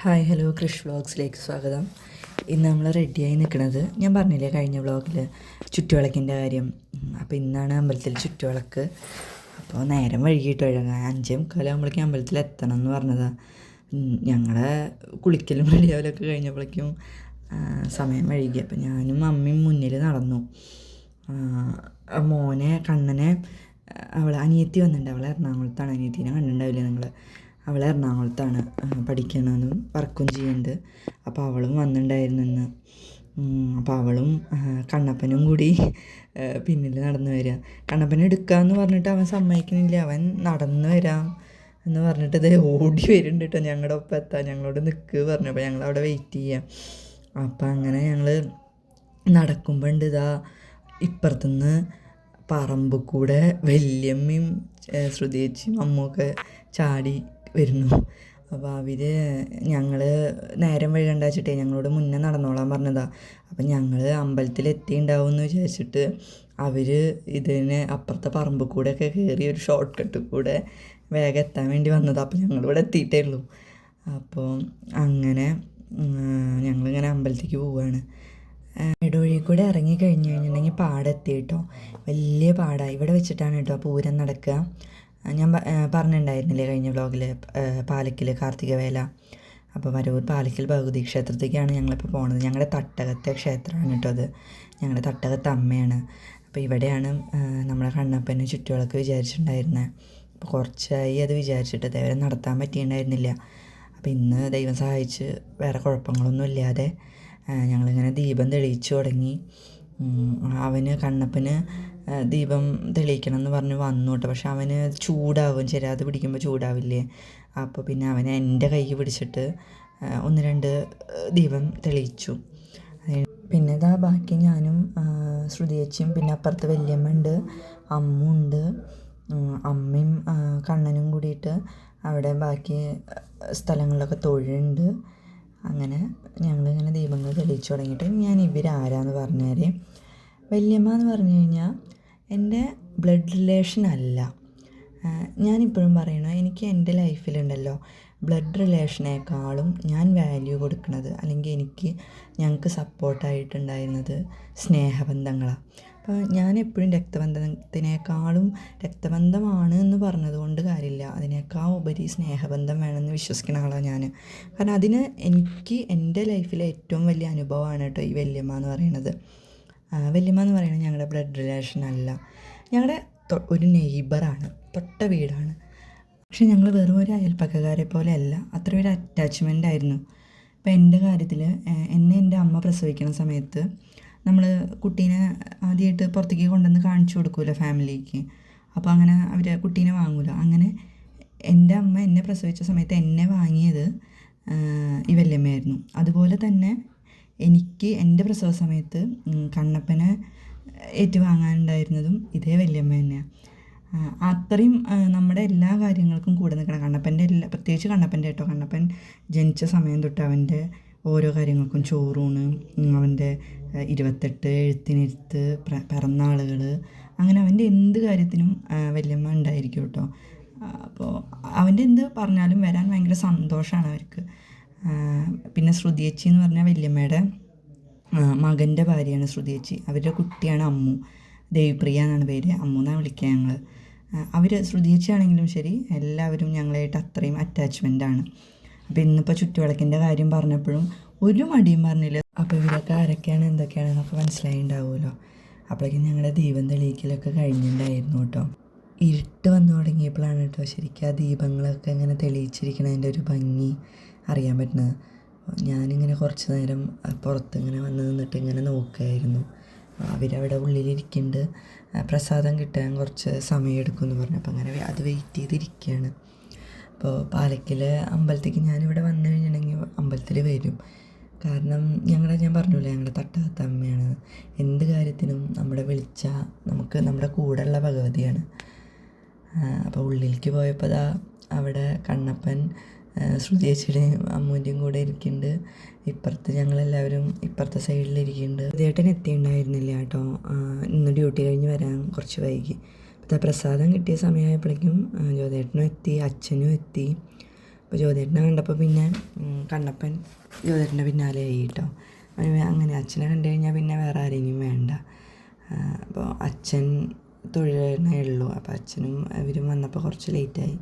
Hi hello Krish വ്ളോഗ്സിലേക്ക് സ്വാഗതം. ഇന്ന് നമ്മൾ റെഡിയായി നിൽക്കുന്നത് ഞാൻ പറഞ്ഞില്ലേ കഴിഞ്ഞ വ്ളോഗിൽ ചുറ്റുവിളക്കിൻ്റെ കാര്യം. അപ്പോൾ ഇന്നാണ് അമ്പലത്തിൽ ചുറ്റുവിളക്ക്. അപ്പോൾ നേരം വൈകിട്ട് വഴങ്ങാൻ 5:45 അമ്പലത്തിൽ എത്തണം എന്ന് പറഞ്ഞതാണ്. ഞങ്ങളുടെ കുളിക്കലും റെഡിയാവലൊക്കെ കഴിഞ്ഞപ്പോഴേക്കും സമയം വൈകി. അപ്പോൾ ഞാനും അമ്മയും മുന്നിൽ നടന്നു. മോനെ കണ്ണനെ അനിയത്തി വന്നിട്ടുണ്ട്. അവൾ എറണാകുളത്താണ്. അനിയത്തിനെ കണ്ടിട്ടുണ്ടാവില്ലേ നിങ്ങൾ? അവൾ എറണാകുളത്താണ് പഠിക്കണമെന്നും വർക്കും ചെയ്യുന്നുണ്ട്. അപ്പോൾ അവളും വന്നിട്ടുണ്ടായിരുന്നു ഇന്ന്. അപ്പോൾ അവളും കണ്ണപ്പനും കൂടി പിന്നിൽ നടന്നു വരിക. കണ്ണപ്പനെ എടുക്കാമെന്ന് പറഞ്ഞിട്ട് അവൻ സമ്മതിക്കണില്ല. അവൻ നടന്നു വരാം എന്ന് പറഞ്ഞിട്ട് ഇത് ഓടി വരുന്നുണ്ട് കേട്ടോ. ഞങ്ങളുടെ ഒപ്പം എത്താം, ഞങ്ങളോട് നിൽക്ക് പറഞ്ഞു. അപ്പോൾ ഞങ്ങളവിടെ വെയിറ്റ് ചെയ്യാം. അപ്പം അങ്ങനെ ഞങ്ങൾ നടക്കുമ്പോൾ ഉണ്ട് ഇതാ ഇപ്പുറത്തുനിന്ന് പറമ്പ് കൂടെ വല്യമ്മയും ശ്രുതിയേച്ചിയും അമ്മയൊക്കെ ചാടി വരുന്നു. അപ്പോൾ അവർ ഞങ്ങൾ നേരം വൈകണ്ട വെച്ചിട്ടേ ഞങ്ങളോട് മുന്നേ നടന്നോളാൻ പറഞ്ഞതാണ്. അപ്പം ഞങ്ങൾ അമ്പലത്തിലെത്തിയിട്ടുണ്ടാവും എന്ന് വിചാരിച്ചിട്ട് അവർ ഇതിന് അപ്പുറത്തെ പറമ്പ് കൂടെയൊക്കെ കയറി ഒരു ഷോർട്ട് കട്ട് കൂടെ വേഗം എത്താൻ വേണ്ടി വന്നതാണ്. അപ്പോൾ ഞങ്ങളിവിടെ എത്തിയിട്ടേ ഉള്ളൂ. അപ്പോൾ അങ്ങനെ ഞങ്ങളിങ്ങനെ അമ്പലത്തേക്ക് പോവുകയാണ്. ഇടവഴി കൂടെ ഇറങ്ങി കഴിഞ്ഞ് കഴിഞ്ഞിട്ടുണ്ടെങ്കിൽ പാടെത്തി കേട്ടോ. വലിയ പാടാണ്. ഇവിടെ വെച്ചിട്ടാണ് കേട്ടോ പൂരം നടക്കുക. ഞാൻ പറഞ്ഞിട്ടുണ്ടായിരുന്നില്ലേ കഴിഞ്ഞ വ്ളോഗിൽ പാലക്കിൽ കാർത്തികവേല. അപ്പോൾ വരവൂർ പാലക്കിൽ ഭഗവതി ക്ഷേത്രത്തേക്കാണ് ഞങ്ങളിപ്പോൾ പോണത്. ഞങ്ങളുടെ തട്ടകത്തെ ക്ഷേത്രമാണ് കേട്ടോ അത്. ഞങ്ങളുടെ തട്ടകത്തെ അമ്മയാണ്. അപ്പോൾ ഇവിടെയാണ് നമ്മളെ കണ്ണപ്പന് ചുറ്റുവിളക്ക് വിചാരിച്ചിട്ടുണ്ടായിരുന്നത്. അപ്പോൾ കുറച്ചായി അത് വിചാരിച്ചിട്ട് അതേവരെ നടത്താൻ പറ്റിയിട്ടുണ്ടായിരുന്നില്ല. അപ്പോൾ ഇന്ന് ദൈവം സഹായിച്ച് വേറെ കുഴപ്പങ്ങളൊന്നും ഇല്ലാതെ ഞങ്ങളിങ്ങനെ ദീപം തെളിയിച്ചു തുടങ്ങി. കണ്ണപ്പന് ദീപം തെളിയിക്കണം എന്ന് പറഞ്ഞ് വന്നു കേട്ടോ. പക്ഷെ അവന് ചൂടാവും, ചെരാത് പിടിക്കുമ്പോൾ ചൂടാവില്ലേ. അപ്പോൾ പിന്നെ അവനെ എൻ്റെ കൈ പിടിച്ചിട്ട് 1-2 ദീപം തെളിയിച്ചു. പിന്നെ ഇതാ ബാക്കി ഞാനും ശ്രുതിയേച്ചിയും പിന്നെ അപ്പുറത്ത് വല്യമ്മ ഉണ്ട്, അമ്മുണ്ട്, അമ്മയും കണ്ണനും കൂടിയിട്ട് അവിടെ ബാക്കി സ്ഥലങ്ങളിലൊക്കെ തൊഴുണ്ട്. അങ്ങനെ ഞങ്ങളിങ്ങനെ ദീപങ്ങൾ തെളിയിച്ചു തുടങ്ങിയിട്ട് ഞാൻ ഇവരാരാന്ന് പറഞ്ഞാൽ, വല്യമ്മ എന്ന് പറഞ്ഞു കഴിഞ്ഞാൽ എൻ്റെ ബ്ലഡ് റിലേഷൻ അല്ല. ഞാനിപ്പോഴും പറയണു, എനിക്ക് എൻ്റെ ലൈഫിലുണ്ടല്ലോ ബ്ലഡ് റിലേഷനേക്കാളും ഞാൻ വാല്യൂ കൊടുക്കുന്നത്, അല്ലെങ്കിൽ ഞങ്ങൾക്ക് സപ്പോർട്ടായിട്ടുണ്ടായിരുന്നത് സ്നേഹബന്ധങ്ങളാണ്. അപ്പോൾ ഞാൻ എപ്പോഴും രക്തബന്ധത്തിനേക്കാളും രക്തബന്ധമാണ് എന്ന് പറഞ്ഞതുകൊണ്ട് കാര്യമില്ല, അതിനേക്കാൾ ഉപരി സ്നേഹബന്ധം വേണമെന്ന് വിശ്വസിക്കുന്ന ആളാണ് ഞാൻ. കാരണം അതിന് എനിക്ക് എൻ്റെ ലൈഫിലെ ഏറ്റവും വലിയ അനുഭവമാണ് കേട്ടോ ഈ വല്യമ്മ എന്ന് പറയുന്നത്. വല്യമ്മ എന്ന് പറയുന്നത് ഞങ്ങളുടെ ബ്ലഡ് റിലേഷൻ അല്ല, ഞങ്ങളുടെ ഒരു നെയ്ബറാണ്, തൊട്ട വീടാണ്. പക്ഷെ ഞങ്ങൾ വെറും ഒരു അയൽപ്പക്കക്കാരെ പോലെ അല്ല, അത്ര ഒരു അറ്റാച്ച്മെൻ്റ് ആയിരുന്നു. ഇപ്പോൾ എൻ്റെ കാര്യത്തിൽ എന്നെ എൻ്റെ അമ്മ പ്രസവിക്കുന്ന സമയത്ത് നമ്മൾ കുട്ടീനെ ആദ്യമായിട്ട് പുറത്തേക്ക് കൊണ്ടുവന്ന് കാണിച്ചു കൊടുക്കുമല്ലോ ഫാമിലിക്ക്. അപ്പോൾ അങ്ങനെ അവർ കുട്ടീനെ വാങ്ങൂല. അങ്ങനെ എൻ്റെ അമ്മ എന്നെ പ്രസവിച്ച സമയത്ത് എന്നെ വാങ്ങിയത് ഈ വല്യമ്മയായിരുന്നു. അതുപോലെ തന്നെ എനിക്ക് എൻ്റെ പ്രസവ സമയത്ത് കണ്ണപ്പനെ ഏറ്റുവാങ്ങാനുണ്ടായിരുന്നതും ഇതേ വല്യമ്മ തന്നെയാണ്. അത്രയും നമ്മുടെ എല്ലാ കാര്യങ്ങൾക്കും കൂടെ നിൽക്കണം. കണ്ണപ്പൻ്റെ പ്രത്യേകിച്ച് കണ്ണപ്പൻ്റെ കേട്ടോ. കണ്ണപ്പൻ ജനിച്ച സമയം തൊട്ട് അവൻ്റെ ഓരോ കാര്യങ്ങൾക്കും ചോറൂണ്, അവൻ്റെ 28 എഴുത്തിനിരുത്ത്, പിറന്നാളുകൾ, അങ്ങനെ അവൻ്റെ എന്ത് കാര്യത്തിനും വല്യമ്മ ഉണ്ടായിരിക്കും കേട്ടോ. അപ്പോൾ അവൻ്റെ എന്ത് പറഞ്ഞാലും വരാൻ ഭയങ്കര സന്തോഷമാണ് അവർക്ക്. പിന്നെ ശ്രുതിയേച്ചി എന്ന് പറഞ്ഞാൽ വല്യമ്മയുടെ മകൻ്റെ ഭാര്യയാണ് ശ്രുതിയേച്ചി. അവരുടെ കുട്ടിയാണ് അമ്മു. ദേവിപ്രിയ എന്നാണ് പേര്. അമ്മു എന്നാണ് വിളിക്കുക ഞങ്ങൾ. അവർ ശ്രുതിയേച്ചി ആണെങ്കിലും ശരി എല്ലാവരും ഞങ്ങളായിട്ട് അത്രയും അറ്റാച്ച്മെൻ്റാണ്. അപ്പോൾ ഇന്നിപ്പോൾ ചുറ്റുവിളക്കിൻ്റെ കാര്യം പറഞ്ഞപ്പോഴും ഒരു മടിയും പറഞ്ഞില്ല. അപ്പോൾ ഇവരൊക്കെ ആരൊക്കെയാണ് എന്തൊക്കെയാണെന്നൊക്കെ മനസ്സിലായിട്ടുണ്ടാവുമല്ലോ. അപ്പോഴേക്കും ഞങ്ങളുടെ ദീപം തെളിയിക്കലൊക്കെ കഴിഞ്ഞിട്ടുണ്ടായിരുന്നു കേട്ടോ. ഇരുട്ട് വന്നു തുടങ്ങിയപ്പോഴാണ് കേട്ടോ ശരിക്കും ആ ദീപങ്ങളൊക്കെ ഇങ്ങനെ തെളിയിച്ചിരിക്കണതിൻ്റെ ഒരു ഭംഗി അറിയാൻ പറ്റുന്നത്. ഞാനിങ്ങനെ കുറച്ച് നേരം പുറത്തിങ്ങനെ വന്ന് നിന്നിട്ട് ഇങ്ങനെ നോക്കുകയായിരുന്നു. അവരവിടെ ഉള്ളിലിരിക്കുന്നുണ്ട്. പ്രസാദം കിട്ടാൻ കുറച്ച് സമയം എടുക്കുമെന്ന് പറഞ്ഞു. അപ്പോൾ അങ്ങനെ അത് വെയിറ്റ് ചെയ്തിരിക്കുകയാണ്. അപ്പോൾ പാലക്കിൽ അമ്പലത്തേക്ക് ഞാനിവിടെ വന്നു കഴിഞ്ഞിട്ടുണ്ടെങ്കിൽ അമ്പലത്തിൽ വരും. കാരണം ഞാൻ പറഞ്ഞില്ലേ ഞങ്ങളുടെ തട്ടകത്തെ അമ്മയാണ്. എന്ത് കാര്യത്തിനും വിളിച്ചാൽ നമ്മുടെ കൂടെയുള്ള ഭഗവതിയാണ്. അപ്പോൾ ഉള്ളിലേക്ക് പോയപ്പോൾ അവിടെ കണ്ണപ്പൻ ശ്രുതിയേച്ചിയുടെയും അമ്മൂൻ്റെയും കൂടെ ഇരിക്കുന്നുണ്ട്. ഇപ്പുറത്ത് ഞങ്ങളെല്ലാവരും ഇപ്പുറത്തെ സൈഡിലിരിക്കുന്നുണ്ട്. ശ്രുതിയേട്ടൻ എത്തിയിട്ടുണ്ടായിരുന്നില്ല കേട്ടോ. ഇന്ന് ഡ്യൂട്ടി കഴിഞ്ഞ് വരാൻ കുറച്ച് വൈകി. അപ്പോൾ പ്രസാദം കിട്ടിയ സമയമായപ്പോഴേക്കും ജ്യോതിയേട്ടനും എത്തി, അച്ഛനും എത്തി. അപ്പോൾ ജ്യോതിയേട്ടനെ കണ്ടപ്പോൾ പിന്നെ കണ്ണപ്പൻ ജ്യോതിയേട്ടൻ്റെ പിന്നാലെ ആയി കേട്ടോ. അങ്ങനെ അച്ഛനെ കണ്ടു കഴിഞ്ഞാൽ പിന്നെ വേറെ ആരെയും വേണ്ട. അപ്പോൾ അച്ഛൻ തൊഴിലേ ഉള്ളൂ. അപ്പോൾ അച്ഛനും അവരും വന്നപ്പോൾ കുറച്ച് ലേറ്റായി.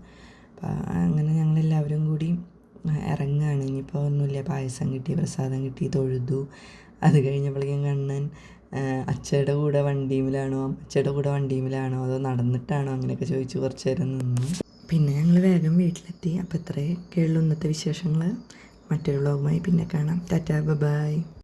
അപ്പോൾ അങ്ങനെ ഞങ്ങളെല്ലാവരും കൂടി ഇറങ്ങുകയാണ്. ഇനിയിപ്പോൾ ഒന്നുമില്ല, പായസം കിട്ടി, പ്രസാദം കിട്ടി, തൊഴുതു. അത് കഴിഞ്ഞപ്പോഴേക്കും കണ്ണൻ അച്ഛയുടെ കൂടെ വണ്ടിയിലാണോ അമ്മച്ചയുടെ കൂടെ വണ്ടിയിലാണോ അതോ നടന്നിട്ടാണോ അങ്ങനെയൊക്കെ ചോദിച്ച് കുറച്ച് നേരം നിന്നു. പിന്നെ ഞങ്ങൾ വേഗം വീട്ടിലെത്തി. അപ്പോൾ ഇത്രയൊക്കെയുള്ളൂ ഇന്നത്തെ വിശേഷങ്ങൾ. മറ്റൊരു വ്ളോഗുമായി പിന്നെ കാണാം. ടാറ്റാ, ബൈ.